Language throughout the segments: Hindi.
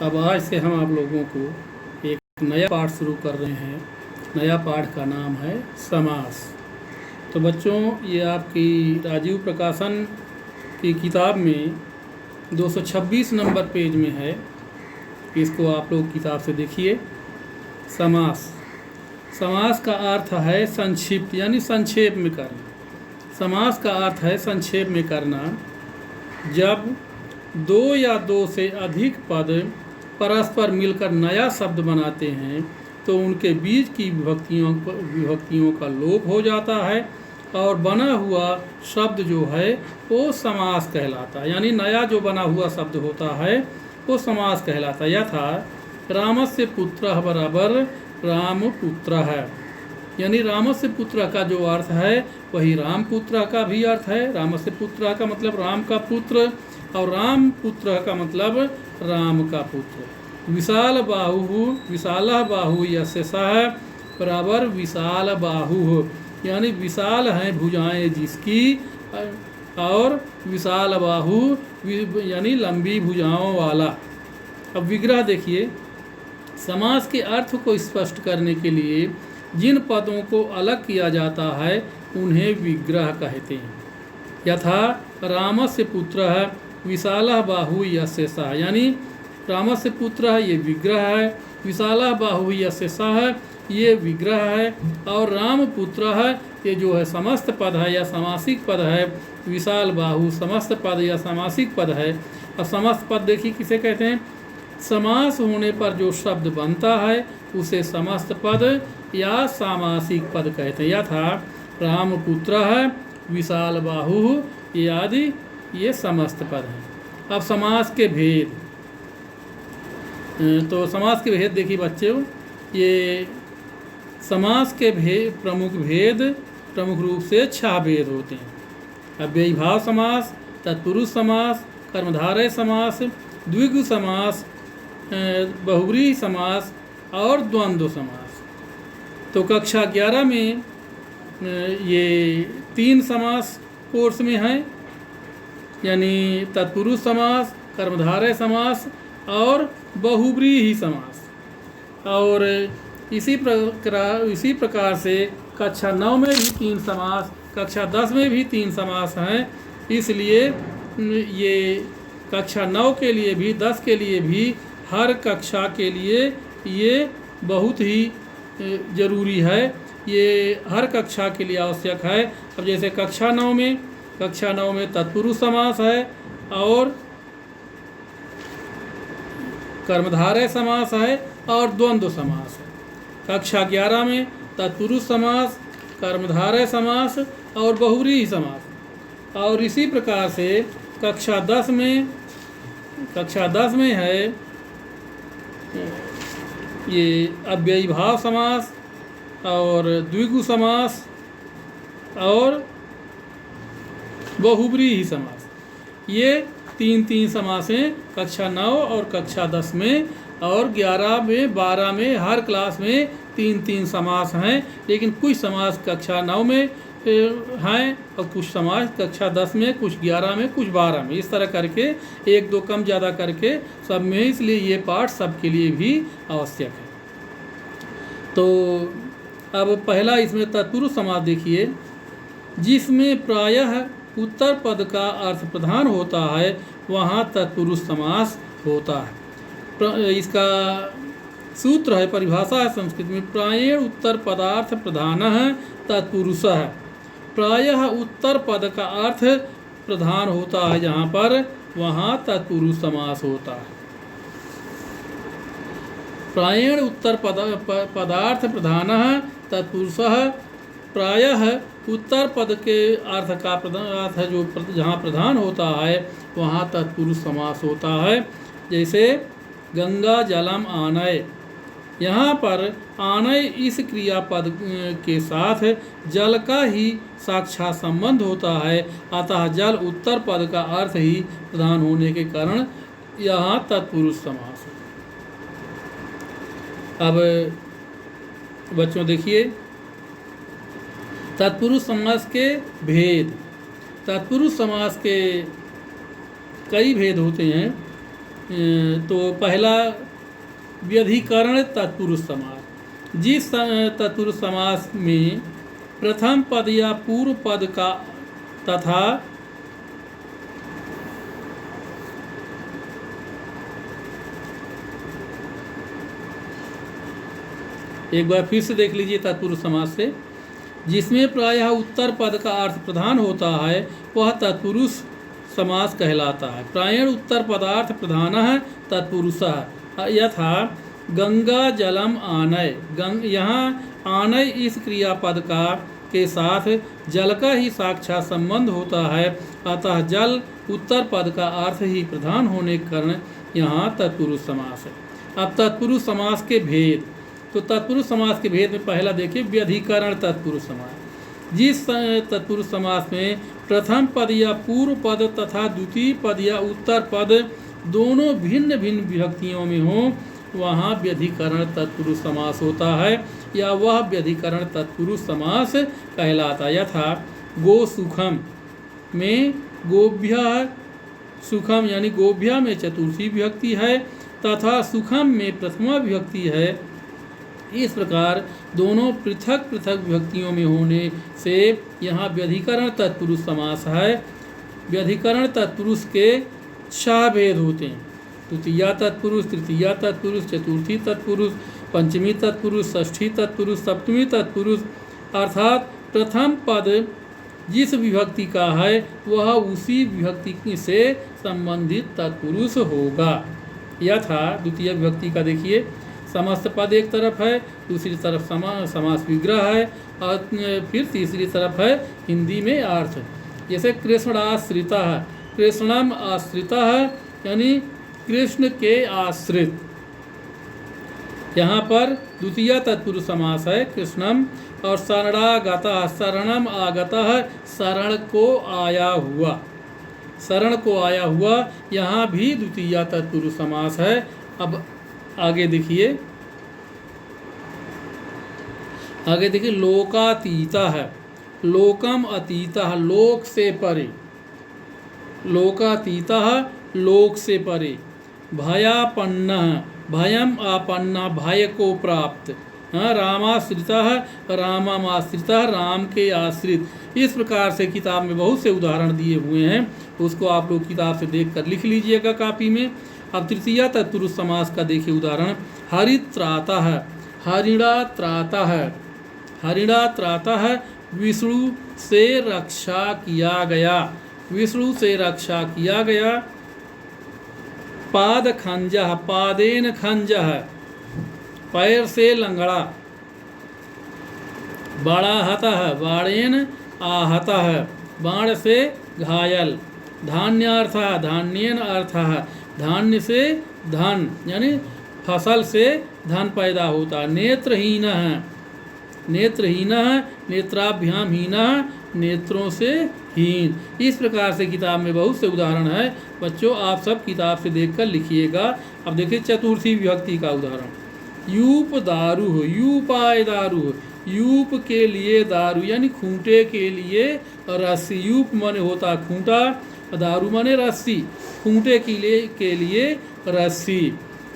अब आज से हम आप लोगों को एक नया पाठ शुरू कर रहे हैं। नया पाठ का नाम है समास। तो बच्चों, ये आपकी राजीव प्रकाशन की किताब में 226 नंबर पेज में है। इसको आप लोग किताब से देखिए। समास। समास का अर्थ है संक्षिप्त, यानी संक्षेप में करना। समास का अर्थ है संक्षेप में करना। जब दो या दो से अधिक पद परस्पर मिलकर नया शब्द बनाते हैं तो उनके बीच की विभक्तियों का लोप हो जाता है और बना हुआ शब्द जो है वो समास कहलाता है। यानी नया जो बना हुआ शब्द होता है वो समास कहलाता है। यथा रामस्य पुत्रः बराबर रामपुत्र है, यानी रामस्य पुत्र का जो अर्थ है वही रामपुत्र का भी अर्थ है। रामस्य पुत्र का मतलब राम का पुत्र, और राम पुत्र का मतलब राम का पुत्र। विशाल बाहु यस्य सः बराबर विशाल बाहु, यानी विशाल हैं भुजाएं जिसकी, और विशाल बाहु यानी लंबी भुजाओं वाला। अब विग्रह देखिए। समास के अर्थ को स्पष्ट करने के लिए जिन पदों को अलग किया जाता है उन्हें विग्रह कहते हैं। यथा रामस्य पुत्रः विशालः बाहु यस्य सः, यानी रामस्य पुत्र है ये विग्रह है, विशालः बाहु यस्य सः ये विग्रह है, और राम पुत्र है ये जो है समस्त पद है या समासिक पद है। विशाल बाहु समस्त पद या समासिक पद है। और समस्त पद देखिए किसे कहते हैं? समास होने पर जो शब्द बनता है उसे समस्त पद या सामासिक पद कहते हैं। यथा राम पुत्र है, विशाल बाहु आदि ये समस्त पद हैं। अब समास के भेद। तो समास के भेद देखिए बच्चों, ये समास के प्रमुख रूप से 6 भेद होते हैं। अव्ययीभाव समास, तत्पुरुष समास, कर्मधारय समास, द्विगु समास, बहुव्रीहि समास और द्वंद्व समास। तो कक्षा 11 में ये 3 समास कोर्स में है, यानी तत्पुरुष समास, कर्मधारय समास और बहुव्रीहि समास। और इसी प्रकार से कक्षा 9 में भी 3 समास, कक्षा 10 में भी 3 समास हैं। इसलिए ये कक्षा 9 के लिए भी 10 के लिए भी हर कक्षा के लिए ये बहुत ही ज़रूरी है। ये हर कक्षा के लिए आवश्यक है। अब जैसे कक्षा 9 में तत्पुरुष समास है और कर्मधारय समास है और द्वंद्व समास है। कक्षा 11 में तत्पुरुष समास, कर्मधारय समास और बहुव्रीहि समास। और इसी प्रकार से कक्षा 10 में है ये अव्ययीभाव समास और द्विगु समास और बहुव्रीहि समास। ये 3 समासें कक्षा 9 और कक्षा 10 में, और 11 में 12 में हर क्लास में 3 समास हैं। लेकिन कुछ समास कक्षा 9 में हैं और कुछ समास कक्षा 10 में, कुछ 11 में, कुछ 12 में, इस तरह करके 1-2 कम ज़्यादा करके सब में। इसलिए ये पाठ सबके लिए भी आवश्यक है। तो अब पहला इसमें तत्पुरुष समास देखिए, जिसमें प्रायः उत्तर पद का अर्थ प्रधान होता है वहाँ तत्पुरुष समास होता है। इसका सूत्र है, परिभाषा है संस्कृत में, प्रायेण उत्तर पदार्थ प्रधानः तत्पुरुषः। प्रायः उत्तर पद का अर्थ प्रधान होता है जहाँ पर, वहाँ तत्पुरुष समास होता है। प्रायेण उत्तर पदार्थ प्रधानः तत्पुरुषः। प्रायः उत्तर पद के अर्थ का अर्थ जो जहाँ प्रधान होता है वहाँ तत्पुरुष समास होता है। जैसे गंगा जलम आनय, यहाँ पर आनय इस क्रियापद के साथ जल का ही साक्षात संबंध होता है। अतः जल उत्तर पद का अर्थ ही प्रधान होने के कारण यहाँ तत्पुरुष समास है। अब बच्चों देखिए तत्पुरुष समास के भेद। तत्पुरुष समास के कई भेद होते हैं। तो पहला व्यधिकरण तत्पुरुष समास। जिस तत्पुरुष समास में प्रथम पद या पूर्व पद का तथा एक बार फिर से देख लीजिए तत्पुरुष समास से, जिसमें प्रायः उत्तर पद का अर्थ प्रधान होता है वह तत्पुरुष समास कहलाता है। प्रायण उत्तर पदार्थ प्रधान है तत्पुरुषः। यथा गंगा जलम आनय, यहाँ आनय इस क्रियापद का के साथ जल का ही साक्षात संबंध होता है, अतः जल उत्तर पद का अर्थ ही प्रधान होने के कारण यहाँ तत्पुरुष समास है। अब तत्पुरुष समास के भेद, तो तत्पुरुष समास के भेद में पहला देखिए व्यधिकरण तत्पुरुष समास। जिस तत्पुरुष समास में प्रथम पद या पूर्व पद तथा द्वितीय पद या उत्तर पद दोनों भिन्न भिन्न विभक्तियों में हो वहाँ व्यधिकरण तत्पुरुष समास होता है या वह व्यधिकरण तत्पुरुष समास कहलाता है। यथा गो सुखम में गोभ्य सुखम यानी गोभ्य में चतुर्थी विभक्ति है तथा सुखम में प्रथमा विभक्ति है। इस प्रकार दोनों पृथक पृथक विभक्तियों में होने से यहाँ व्यधिकरण तत्पुरुष समास है। व्यधिकरण तत्पुरुष के 6 भेद होते हैं। द्वितीया तत्पुरुष, तृतीया तत्पुरुष, चतुर्थी तत्पुरुष, पंचमी तत्पुरुष, षष्ठी तत्पुरुष, सप्तमी तत्पुरुष। अर्थात प्रथम पद जिस विभक्ति का है वह उसी विभक्ति से संबंधित तत्पुरुष होगा। यथा द्वितीय विभक्ति का देखिए, समस्त पद एक तरफ है, दूसरी तरफ समास विग्रह है और फिर तीसरी तरफ है हिंदी में अर्थ। जैसे कृष्णाश्रिता है, कृष्णम आश्रिता है यानी कृष्ण के आश्रित। यहाँ पर द्वितीय तत्पुरुष समास है कृष्णम। और शरणागतः, शरणम आगतः शरण को आया हुआ, शरण को आया हुआ, यहाँ भी द्वितीय तत्पुरुष समास है। अब आगे देखिए, आगे देखिए लोकातीता है, लोकम अतीता, लोक से परे, लोकातीता लोक से परे। भयापन्न, भयम आपन्ना, भय को प्राप्त। रामाश्रिता, रामाश्रिता, राम के आश्रित। इस प्रकार से किताब में बहुत से उदाहरण दिए हुए हैं, उसको आप लोग किताब से देखकर लिख लीजिएगा कापी में। अब तृतीया तत्पुरुष समास का देखिए उदाहरण, हरित्राता है, हरिणा त्राता है, हरिणा त्राता है, विष्णु से रक्षा किया गया, विष्णु से रक्षा किया गया। पाद खंजः, पादेन खंजः, पैर से लंगड़ा। बाणाहतः, बाणेन आहतः, बाण से घायल। धान्यार्थः, धान्येन अर्थः, धान्य से धन यानी फसल से धन पैदा होता। नेत्रहीन है, नेत्रहीन है, नेत्राभ्याम हीन, नेत्रों से हीन। इस प्रकार से किताब में बहुत से उदाहरण है, बच्चों आप सब किताब से देखकर लिखिएगा। अब देखिए चतुर्थी विभक्ति का उदाहरण, यूप दारू हो, यूपाय दारू हो, यूप के लिए दारू यानी खूंटे के लिए रस्सी। यूप माने होता खूंटा, दारू माने रस्सी, खूंटे के लिए रस्सी।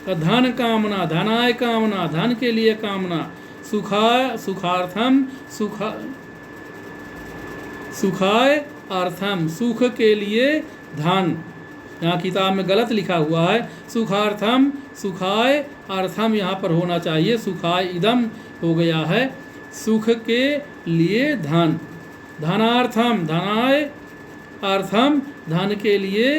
धन कामना, धनाय कामना, धन के लिए कामना। सुखार्थम, सुखाय अर्थम, सुख के लिए धन। यहाँ किताब में गलत लिखा हुआ है, सुखार्थम, सुखाय अर्थम यहाँ पर होना चाहिए, सुखाय इदम हो गया है, सुख के लिए धन। धनार्थम, धनाय अर्थम, धन के लिए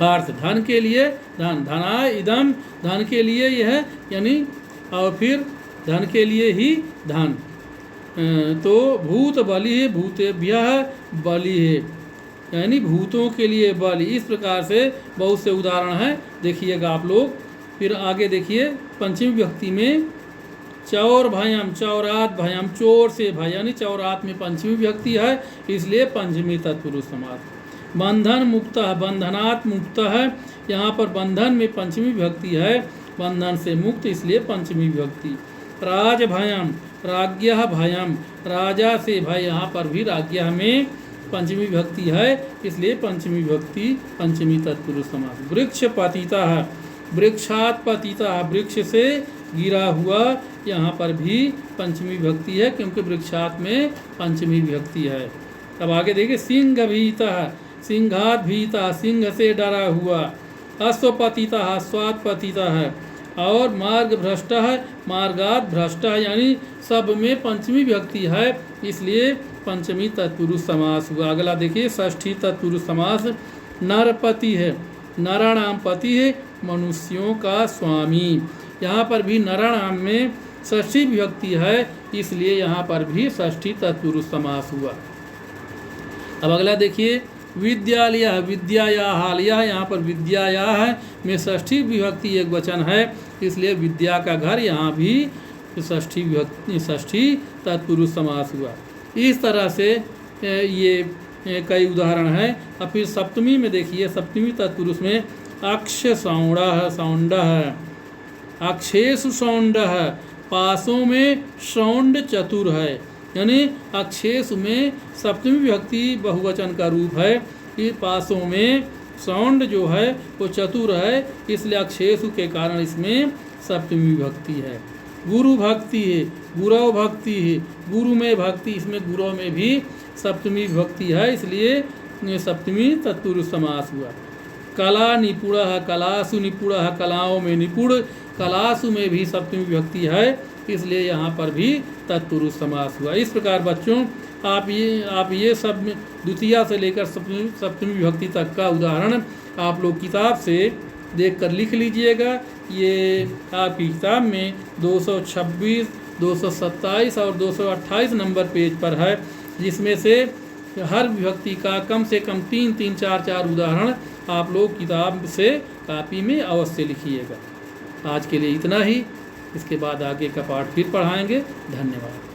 अर्थ, धन के लिए धन। धनाय इदम, धन के लिए यह यानी और फिर धन के लिए ही धन। तो भूत बलि है, भूतेभ्यः बलि है यानी भूतों के लिए बलि। इस प्रकार से बहुत से उदाहरण हैं, देखिएगा आप लोग। फिर आगे देखिए पंचमी विभक्ति में चौर भयम, चौरात भयम, चोर से भय यानी चौरात में पंचमी विभक्ति है, इसलिए पंचमी तत्पुरुष समास। बंधन मुक्त है, बंधनात् मुक्त है, यहाँ पर बंधन में पंचमी विभक्ति है, बंधन से मुक्त इसलिए पंचमी विभक्ति। राज भयम, राज्ञः भयम, राजा से भय, यहाँ पर भी राज्ञः में पंचमी विभक्ति है, इसलिए पंचमी विभक्ति पंचमी तत्पुरुष समास। वृक्ष पतिता है, वृक्षात पतिता, वृक्ष से गिरा हुआ, यहाँ पर भी पंचमी विभक्ति है क्योंकि वृक्षात में पंचमी विभक्ति है। अब आगे देखिए, सिंह भीता, सिंहात भीता, सिंह से डरा हुआ। अश्वपतिता, अश्वात पतिता है। और मार्ग भ्रष्ट है, मार्गात भ्रष्ट है, यानी सब में पंचमी विभक्ति है, इसलिए पंचमी तत्पुरुष समास हुआ। अगला देखिए, षष्ठी तत्पुरुष समास। नरपति है, नराणाम पति है, मनुष्यों का स्वामी। यहाँ पर भी नराणाम में षष्ठी विभक्ति है, इसलिए यहाँ पर भी षष्ठी तत्पुरुष समास हुआ। अब अगला देखिए, विद्यालय, विद्याया हालिया, यहाँ पर विद्याया है में षष्ठी विभक्ति एक वचन है, इसलिए विद्या का घर, यहाँ भी षष्ठी विभक्ति षष्ठी तत्पुरुष समास हुआ। इस तरह से ये कई उदाहरण हैं। अब फिर सप्तमी में देखिए, सप्तमी तत्पुरुष में अक्ष सौंड है, सौंड है, अक्षेषु सौंड है, पासों में सौंड चतुर है, यानी अक्षेषु में सप्तमी विभक्ति बहुवचन का रूप है, कि पासों में सौंड जो है वो चतुर है, इसलिए अक्षेषु के कारण इसमें सप्तमी विभक्ति है। गुरु भक्ति है, गुरव भक्ति है, गुरु में भक्ति, इसमें गुरव में भी सप्तमी विभक्ति है, इसलिए सप्तमी तत्पुरुष समास हुआ। कला निपुण है, कलासु निपुण है, कलाओं में निपुण, कलासु में भी सप्तमी विभक्ति है, इसलिए यहाँ पर भी तत्पुरुष समास हुआ। इस प्रकार बच्चों आप ये सब द्वितीया से लेकर सप्तमी विभक्ति तक का उदाहरण आप लोग किताब से देखकर लिख लीजिएगा। ये आपकी किताब में 226, 227 और 228 नंबर पेज पर है, जिसमें से हर विभक्ति का कम से कम 3-3, 4-4 उदाहरण आप लोग किताब से कापी में अवश्य लिखिएगा। आज के लिए इतना ही, इसके बाद आगे का पाठ फिर पढ़ाएंगे। धन्यवाद।